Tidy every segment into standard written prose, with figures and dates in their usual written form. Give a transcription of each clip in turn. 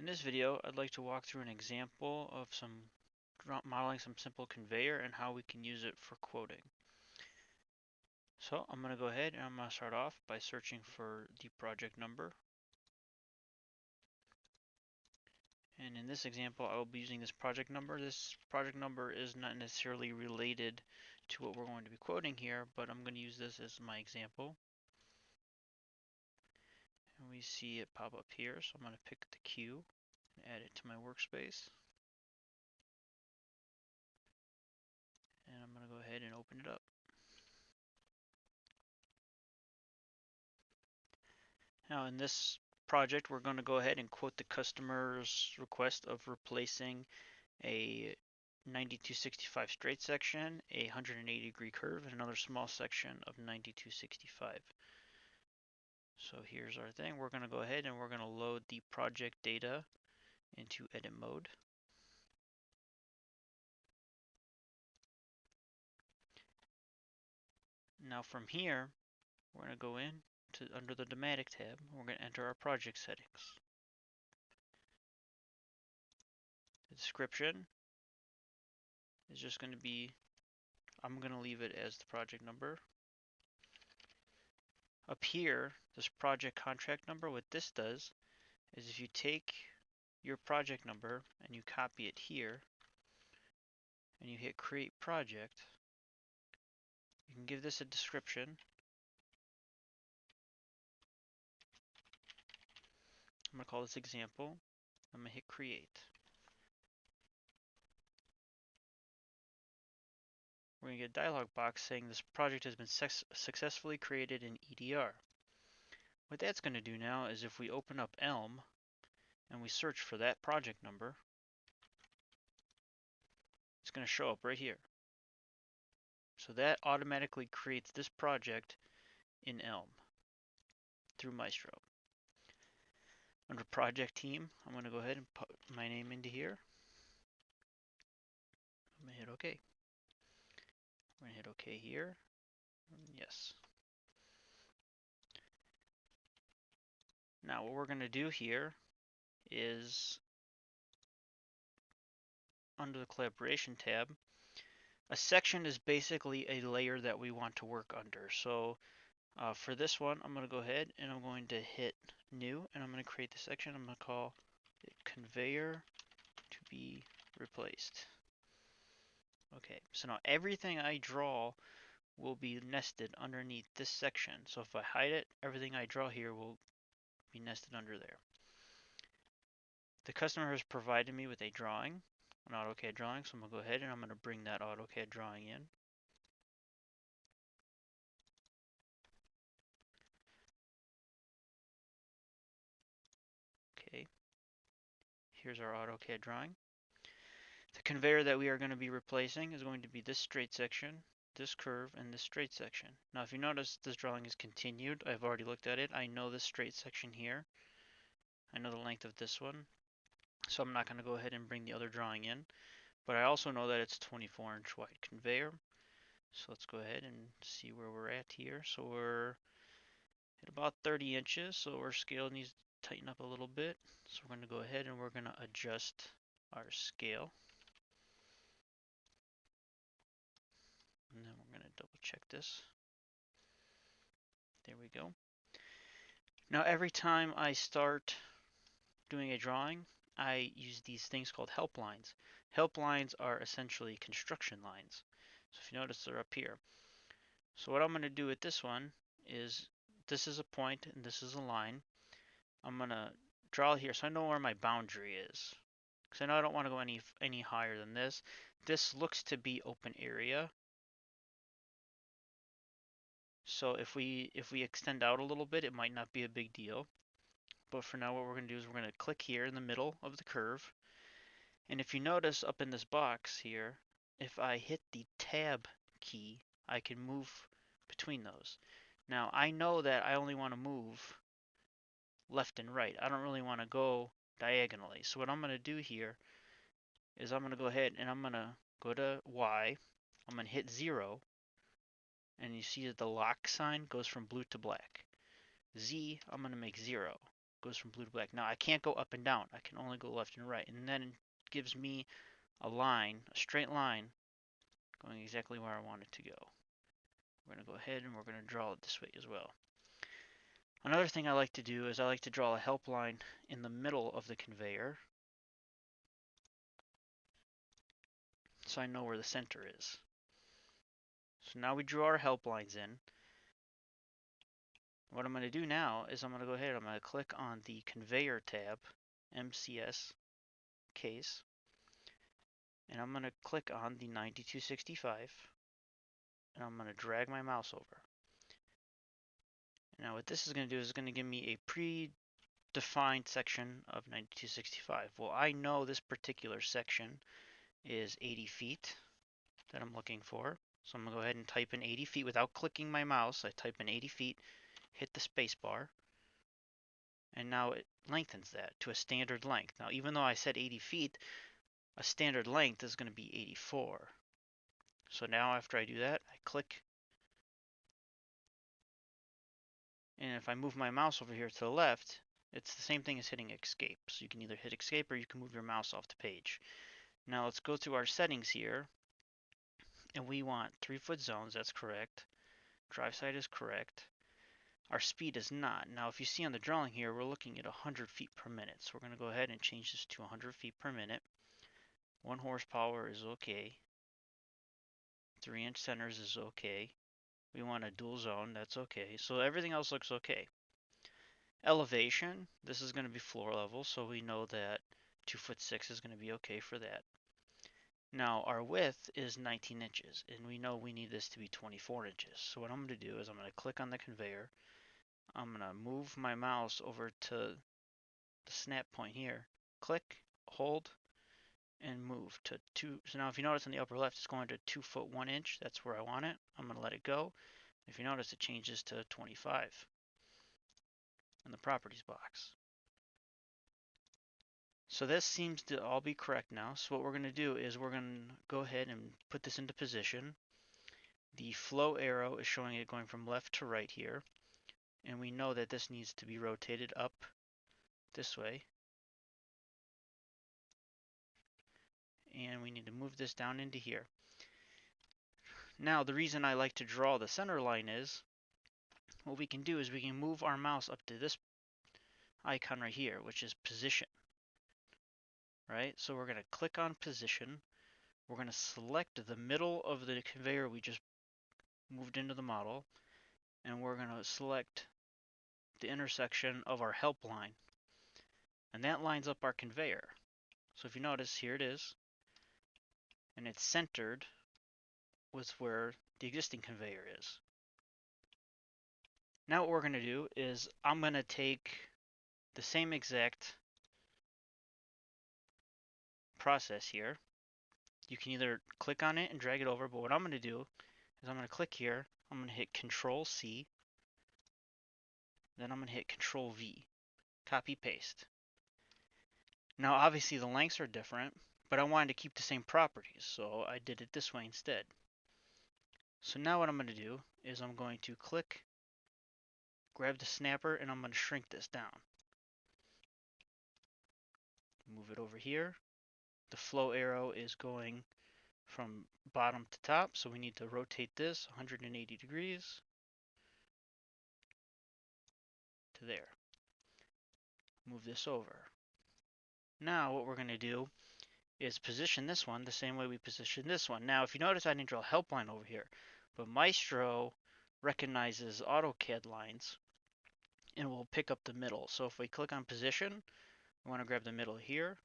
In this video, I'd like to walk through an example of modeling some simple conveyor and how we can use it for quoting. So I'm going to go ahead and I'm going to start off by searching for the project number. And in this example, I will be using this project number. This project number is not necessarily related to what we're going to be quoting here, but I'm going to use this as my example. And we see it pop up here, so I'm going to pick the Q and add it to my workspace. And I'm going to go ahead and open it up. Now in this project, we're going to go ahead and quote the customer's request of replacing a 9265 straight section, a 180-degree curve, and another small section of 9265. So here's our thing. We're going to go ahead and we're going to load the project data into edit mode. Now from here, we're going to go in to under the Dematic tab. We're going to enter our project settings. The description is just going to be, I'm going to leave it as the project number. Up here, this project contract number, what this does is if you take your project number and you copy it here and you hit create project, you can give this a description. I'm going to call this example. I'm going to hit create. We're going to get a dialog box saying this project has been successfully created in EDR. What that's going to do now is if we open up Elm and we search for that project number, it's going to show up right here. So that automatically creates this project in Elm through Maestro. Under project team, I'm going to go ahead and put my name into here. I'm going to hit OK. We're going to hit OK here. Yes. Now what we're going to do here is under the collaboration tab, a section is basically a layer that we want to work under. So for this one, I'm going to go ahead and I'm going to hit new and I'm going to create the section. I'm going to call it conveyor to be replaced. Okay, so now everything I draw will be nested underneath this section. So if I hide it, everything I draw here will be nested under there. The customer has provided me with a drawing, an AutoCAD drawing, so I'm going to go ahead and I'm going to bring that AutoCAD drawing in. Okay, here's our AutoCAD drawing. The conveyor that we are going to be replacing is going to be this straight section, this curve, and this straight section. Now if you notice, this drawing is continued. I've already looked at it. I know this straight section here. I know the length of this one. So I'm not going to go ahead and bring the other drawing in. But I also know that it's 24-inch wide conveyor. So let's go ahead and see where we're at here. So we're at about 30 inches. So our scale needs to tighten up a little bit. So we're going to go ahead and we're going to adjust our scale. And then we're going to double check this. There we go. Now every time I start doing a drawing, I use these things called help lines. Help lines are essentially construction lines. So if you notice, they're up here. So what I'm going to do with this one is, this is a point and this is a line. I'm going to draw here so I know where my boundary is. Because I know I don't want to go any higher than this. This looks to be open area. So if we extend out a little bit, it might not be a big deal. But for now, what we're going to do is we're going to click here in the middle of the curve. And if you notice up in this box here, if I hit the tab key, I can move between those. Now I know that I only want to move left and right. I don't really want to go diagonally. So what I'm going to do here is I'm going to go ahead and I'm going to go to Y. I'm going to hit 0. And you see that the lock sign goes from blue to black. Z, I'm going to make 0. goes from blue to black. Now I can't go up and down. I can only go left and right. And then it gives me a line, a straight line, going exactly where I want it to go. We're going to go ahead and we're going to draw it this way as well. Another thing I like to do is I like to draw a help line in the middle of the conveyor, so I know where the center is. So now we drew our help lines in. What I'm going to do now is I'm going to go ahead, I'm going to click on the Conveyor tab, MCS case, and I'm going to click on the 9265, and I'm going to drag my mouse over. Now what this is going to do is it's going to give me a predefined section of 9265. Well, I know this particular section is 80 feet that I'm looking for. So I'm going to go ahead and type in 80 feet without clicking my mouse. I type in 80 feet, hit the space bar, and now it lengthens that to a standard length. Now even though I said 80 feet, a standard length is going to be 84. So now after I do that, I click, and if I move my mouse over here to the left, it's the same thing as hitting escape. So you can either hit escape or you can move your mouse off the page. Now let's go to our settings here, and we want 3-foot zones, that's correct. Drive side is correct. Our speed is not. Now if you see on the drawing here, we're looking at 100 feet per minute. So we're going to go ahead and change this to 100 feet per minute. 1 horsepower is okay. 3-inch centers is okay. We want a dual zone, that's okay. So everything else looks okay. Elevation, this is going to be floor level, so we know that 2'6" is going to be okay for that. Now our width is 19 inches, and we know we need this to be 24 inches. So what I'm going to do is I'm going to click on the conveyor. I'm going to move my mouse over to the snap point here. Click, hold, and move to 2. So now if you notice on the upper left, it's going to 2 foot 1 inch. That's where I want it. I'm going to let it go. If you notice, it changes to 25 in the properties box. So this seems to all be correct now. So what we're going to do is we're going to go ahead and put this into position. The flow arrow is showing it going from left to right here. And we know that this needs to be rotated up this way. And we need to move this down into here. Now the reason I like to draw the center line is, what we can do is we can move our mouse up to this icon right here, which is position. Right? So we're going to click on position. We're going to select the middle of the conveyor we just moved into the model, and we're going to select the intersection of our help line. And that lines up our conveyor. So if you notice, here it is, and it's centered with where the existing conveyor is. Now what we're going to do is I'm going to take the same exact process here. You can either click on it and drag it over, but what I'm going to do is I'm going to click here, I'm going to hit Control C, then I'm going to hit Control V, copy paste. Now obviously the lengths are different, but I wanted to keep the same properties, so I did it this way instead. So now what I'm going to do is I'm going to click, grab the snapper, and I'm going to shrink this down. Move it over here. The flow arrow is going from bottom to top, so we need to rotate this 180 degrees to there. Move this over. Now what we're going to do is position this one the same way we position this one. Now if you notice, I didn't draw a help line over here, but Maestro recognizes AutoCAD lines and will pick up the middle. So if we click on position, we want to grab the middle here,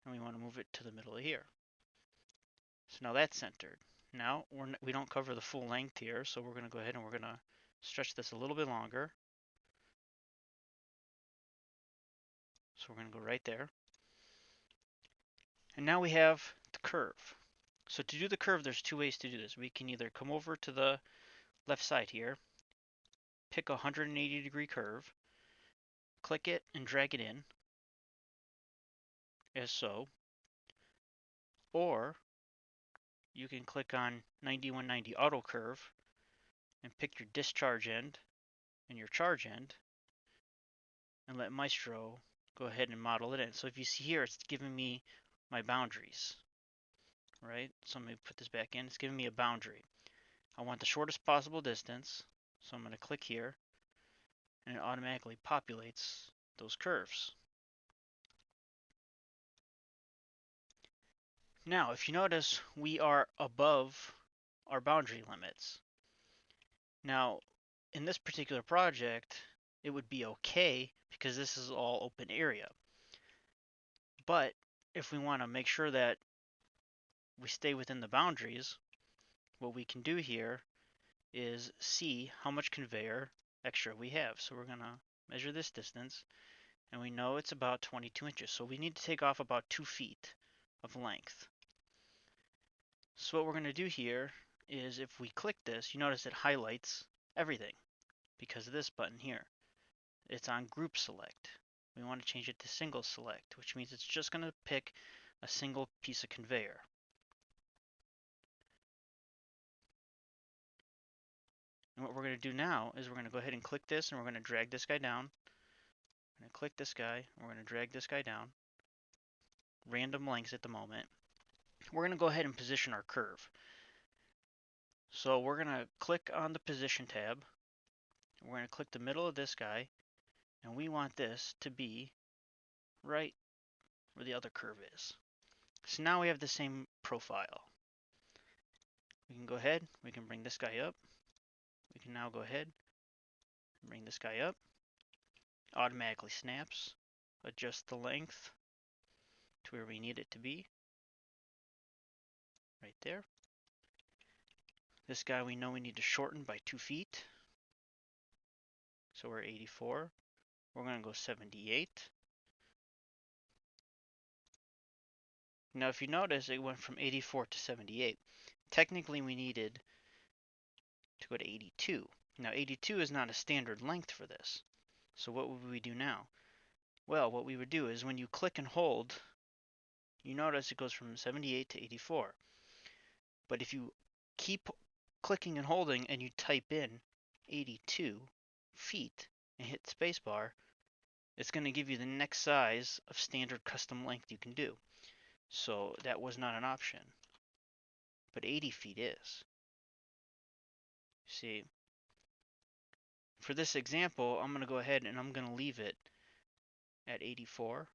and we want to move it to the middle of here. So now that's centered. Now we don't cover the full length here, so we're going to go ahead and we're going to stretch this a little bit longer. So we're going to go right there. And now we have the curve. So to do the curve, there's 2 ways to do this. We can either come over to the left side here, pick a 180-degree curve, click it and drag it in, as so. Or you can click on 9190 auto curve and pick your discharge end and your charge end, and let Maestro go ahead and model it in. So if you see here, it's giving me my boundaries, right? So let me put this back in. It's giving me a boundary. I want the shortest possible distance, so I'm going to click here, and it automatically populates those curves. Now, if you notice, we are above our boundary limits. Now, in this particular project, it would be okay because this is all open area. But if we want to make sure that we stay within the boundaries, what we can do here is see how much conveyor extra we have. So we're going to measure this distance, and we know it's about 22 inches. So we need to take off about 2 feet of length. So what we're going to do here is if we click this, you notice it highlights everything because of this button here. It's on group select. We want to change it to single select, which means it's just going to pick a single piece of conveyor. And what we're going to do now is we're going to go ahead and click this, and we're going to drag this guy down. We're going to click this guy, and we're going to drag this guy down. Random lengths at the moment. We're going to go ahead and position our curve. So we're going to click on the position tab. We're going to click the middle of this guy, and we want this to be right where the other curve is. So now we have the same profile. We can go ahead, we can bring this guy up. We can now go ahead and bring this guy up. Automatically snaps. Adjust the length to where we need it to be. Right there. This guy we know we need to shorten by 2 feet. So we're 84. We're going to go 78. Now if you notice, it went from 84 to 78. Technically we needed to go to 82. Now 82 is not a standard length for this. So what would we do now? Well, what we would do is when you click and hold, you notice it goes from 78 to 84. But if you keep clicking and holding and you type in 82 feet and hit spacebar, it's going to give you the next size of standard custom length you can do. So that was not an option, but 80 feet is. See, for this example, I'm going to go ahead and I'm going to leave it at 84,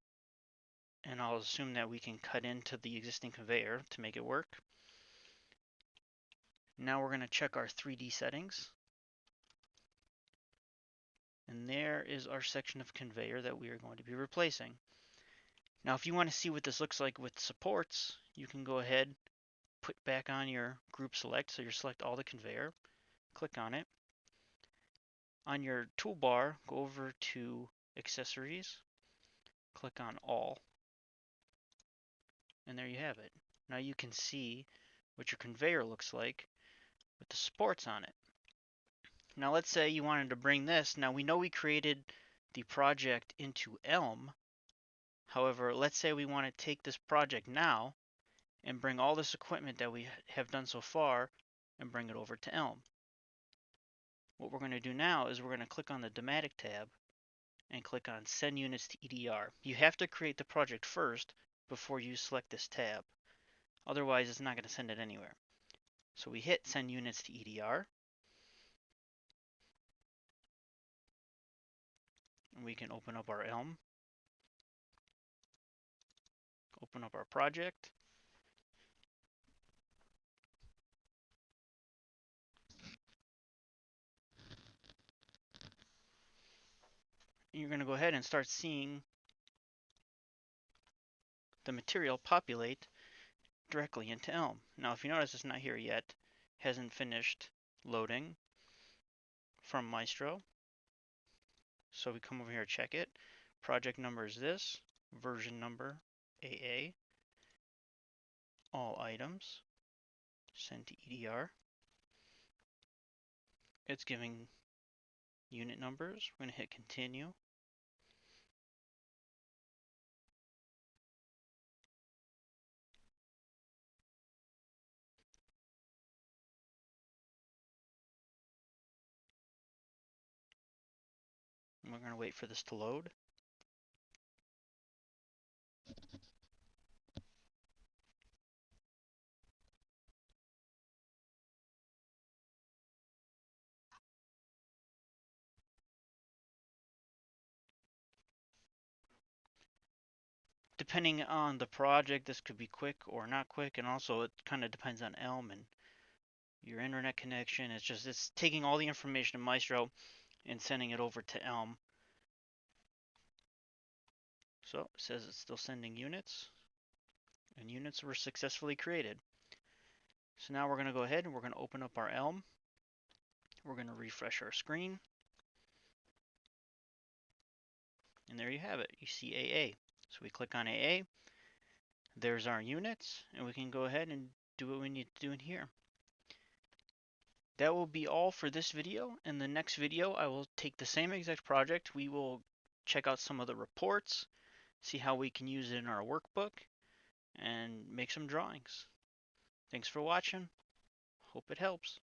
and I'll assume that we can cut into the existing conveyor to make it work. Now we're going to check our 3D settings. And there is our section of conveyor that we are going to be replacing. Now if you want to see what this looks like with supports, you can go ahead, put back on your group select, so you select all the conveyor, click on it. On your toolbar, go over to accessories, click on all, and there you have it. Now you can see what your conveyor looks like with the supports on it. Now let's say you wanted to bring this. Now we know we created the project into Elm. However, let's say we want to take this project now and bring all this equipment that we have done so far and bring it over to Elm. What we're going to do now is we're going to click on the Dematic tab and click on Send Units to EDR. You have to create the project first before you select this tab. Otherwise, it's not going to send it anywhere. So we hit Send Units to EDR. And we can open up our Elm. Open up our project. And you're going to go ahead and start seeing the material populate directly into Elm. Now if you notice, it's not here yet. Hasn't finished loading from Maestro. So we come over here, check it. Project number is this. Version number AA. All items. Send to EDR. It's giving unit numbers. We're going to hit continue. And we're going to wait for this to load. depending on the project, this could be quick or not quick, and also it kind of depends on Elm and your internet connection. It's taking all the information in Maestro and sending it over to Elm. So it says it's still sending units, and units were successfully created. So now we're going to go ahead and we're going to open up our Elm. We're going to refresh our screen. And there you have it. You see AA. So we click on AA. There's our units, and we can go ahead and do what we need to do in here. That will be all for this video. In the next video, I will take the same exact project. We will check out some of the reports, see how we can use it in our workbook, and make some drawings. Thanks for watching. Hope it helps.